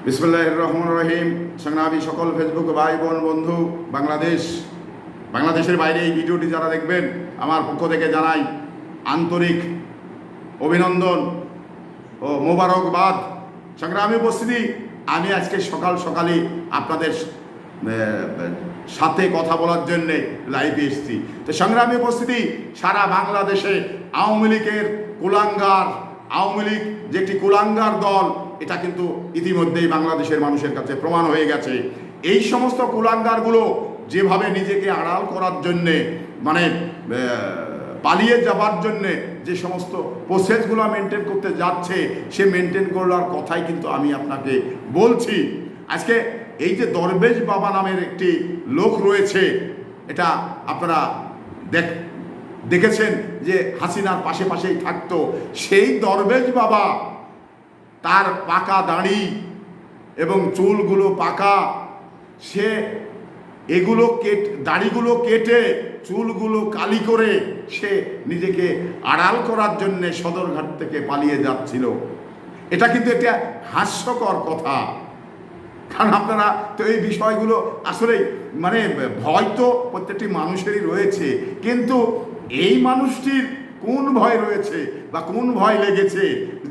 বিসমিল্লাহির রহমানির রহিম। সংগ্রামী সকল ফেসবুক ভাই বোন বন্ধু, বাংলাদেশের বাইরে এই ভিডিওটি যারা দেখবেন, আমার পক্ষ থেকে জানাই আন্তরিক অভিনন্দন ও মোবারকবাদ। সংগ্রামী উপস্থিতি, আমি আজকে সকালে আপনাদের সাথে কথা বলার জন্যে লাইভে এসেছি। তো সংগ্রামী উপস্থিতি, সারা বাংলাদেশে আওয়ামী লীগের কুলাঙ্গার, আওয়ামী লীগ যে একটি কুলাঙ্গার দল, এটা কিন্তু ইতিমধ্যেই বাংলাদেশের মানুষের কাছে প্রমাণ হয়ে গেছে। এই সমস্ত কুলাঙ্গারগুলো যেভাবে নিজেকে আড়াল করার জন্যে, মানে পালিয়ে যাবার জন্যে যে সমস্ত প্রসেসগুলো মেনটেন করতে যাচ্ছে, সে মেনটেন করার কথাই কিন্তু আমি আপনাকে বলছি। আজকে এই যে দরবেশ বাবা নামের একটি লোক রয়েছে, এটা আপনারা দেখেছেন যে হাসিনার পাশেই থাকতো। সেই দরবেশ বাবা, তার পাকা দাড়ি এবং চুলগুলো পাকা, সে এগুলো দাড়িগুলো কেটে চুলগুলো কালি করে সে নিজেকে আড়াল করার জন্যে সদরঘাট থেকে পালিয়ে যাচ্ছিল। এটা কিন্তু একটা হাস্যকর কথা। কারণ আপনারা তো এই বিষয়গুলো আসলে মানে ভয় তো প্রত্যেকটি মানুষেরই রয়েছে, কিন্তু এই মানুষটির কোন ভয় রয়েছে বা কোন ভয় লেগেছে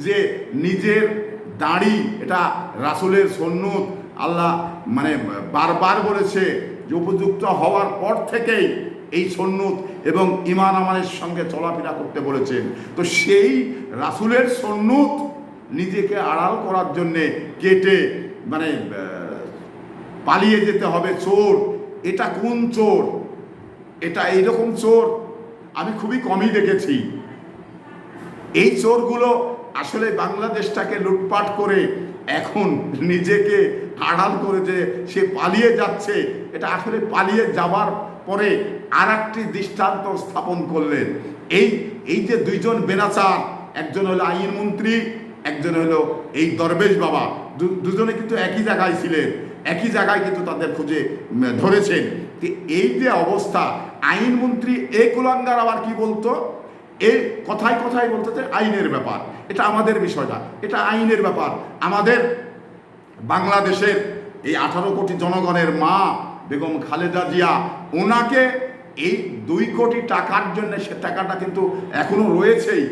যে নিজের দাড়ি, এটা রাসূলের সুন্নত, আল্লাহ মানে বারবার বলেছে যে উপযুক্ত হওয়ার পর থেকেই এই সুন্নত এবং ঈমান আমানের সঙ্গে চলাফেরা করতে বলেছেন। তো সেই রাসূলের সুন্নত নিজেকে আড়াল করার জন্যে কেটে মানে পালিয়ে যেতে হবে চোর। এটা কোন চোর? এটা এইরকম চোর আমি খুবই কমই দেখেছি। এই চোরগুলো আসলে বাংলাদেশটাকে লুটপাট করে এখন নিজেকে আড়াল করে যে সে পালিয়ে যাচ্ছে, এটা আসলে পালিয়ে যাবার পরে আর একটি দৃষ্টান্ত স্থাপন করলেন। এই যে দুইজন বেনাচার, একজন হলো আইনমন্ত্রী, একজন হলো এই দরবেশ বাবা, দুজনে কিন্তু একই জায়গায় ছিলেন, একই জায়গায় কিন্তু তাদের খুঁজে ধরেছেন। এই যে অবস্থা, আইনমন্ত্রী এ কুলাঙ্গার আবার কি বলতো, এ কথায় বলতে যে আইনের ব্যাপার, এটা আমাদের বিষয় না, এটা আইনের ব্যাপার। আমাদের বাংলাদেশের এই 18 কোটি জনগণের মা বেগম খালেদা জিয়া, ওনাকে এই 2 কোটি টাকার জন্য, সে টাকাটা কিন্তু এখনো রয়েছেই,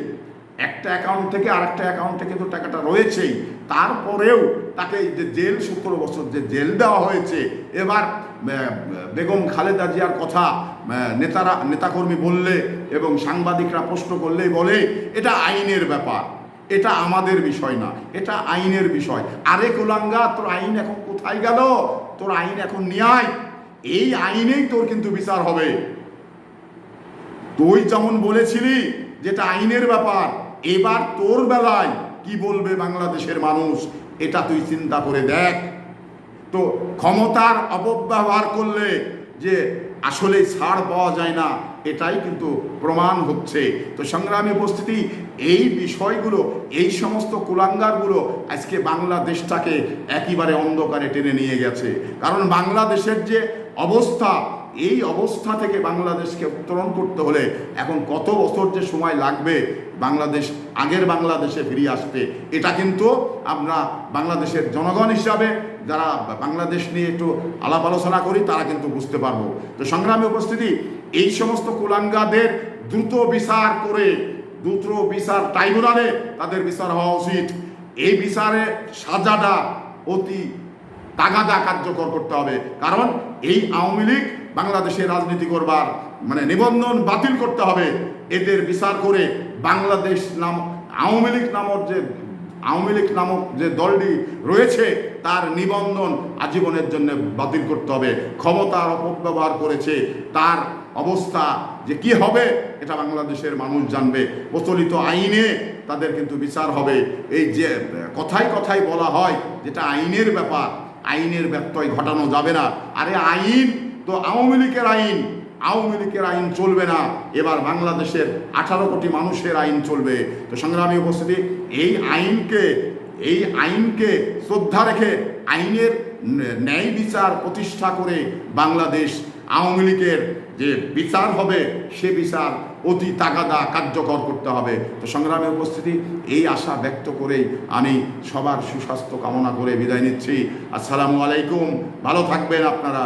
একটা অ্যাকাউন্ট থেকে আরেকটা অ্যাকাউন্টে কিন্তু টাকাটা রয়েছেই। তারপরেও তাকে যে জেল 17 বছর যে জেল দেওয়া হয়েছে। এবার বেগম খালেদা জিয়ার কথা নেতাকর্মী বললে এবং সাংবাদিকরা প্রশ্ন করলেই বলে এটা আইনের ব্যাপার, এটা আমাদের বিষয় না, এটা আইনের বিষয়। আরে কুলাঙ্গা, তোর আইন এখন কোথায় গেল? তোর আইন এখন নিয়ে আয়, এই আইনেই তোর কিন্তু বিচার হবে। তুই যেমন বলেছিলি যেটা আইনের ব্যাপার, এবার তোর বেলায় কি বলবে বাংলাদেশের মানুষ, এটা তুই চিন্তা করে দেখ। তো ক্ষমতার অপব্যবহার করলে যে আসলে ছাড় পাওয়া যায় না, এটাই কিন্তু প্রমাণ হচ্ছে। তো সংগ্রামী উপস্থিতি, এই বিষয়গুলো, এই সমস্ত কুলাঙ্গারগুলো আজকে বাংলাদেশটাকে একেবারে অন্ধকারে টেনে নিয়ে গেছে। কারণ বাংলাদেশের যে অবস্থা, এই অবস্থা থেকে বাংলাদেশকে উত্তরণ করতে হলে এখন কত বছর যে সময় লাগবে বাংলাদেশ আগের বাংলাদেশে ফিরিয়ে আসতে, এটা কিন্তু আমরা বাংলাদেশের জনগণ হিসাবে যারা বাংলাদেশ নিয়ে একটু আলাপ আলোচনা করি, তারা কিন্তু বুঝতে পারবো। তো সংগ্রামী উপস্থিতি, এই সমস্ত কুলাঙ্গাদের দ্রুত বিচার করে, দ্রুত বিচার ট্রাইব্যুনালে তাদের বিচার হওয়া উচিত। এই বিচারে সাজাটা অতি তাগাদা কার্যকর করতে হবে। কারণ এই আওয়ামী লীগ বাংলাদেশে রাজনীতি করবার মানে নিবন্ধন বাতিল করতে হবে। এদের বিচার করে বাংলাদেশ আওয়ামী লীগ নামক যে দলটি রয়েছে, তার নিবন্ধন আজীবনের জন্য বাতিল করতে হবে। ক্ষমতার অপব্যবহার করেছে, তার অবস্থা যে কি হবে এটা বাংলাদেশের মানুষ জানবে। প্রচলিত আইনে তাদের কিন্তু বিচার হবে। এই যে কথায় বলা হয় যেটা আইনের ব্যাপার, আইনের ব্যত্যয় ঘটানো যাবে না। আরে আইন তো আওয়ামী লীগের আইন চলবে না, এবার বাংলাদেশের 18 কোটি মানুষের আইন চলবে। তো সংগ্রামী উপস্থিতি, এই আইনকে এই আইনকে শ্রদ্ধা রেখে আইনের ন্যায় বিচার প্রতিষ্ঠা করে বাংলাদেশ আওয়ামী লীগের যে বিচার হবে সে বিচার অতি তাগাদা কার্যকর করতে হবে। তো সংগ্রামে উপস্থিতি, এই আশা ব্যক্ত করেই আমি সবার সুস্বাস্থ্য কামনা করে বিদায় নিচ্ছি। আসসালামু আলাইকুম, ভালো থাকবেন আপনারা।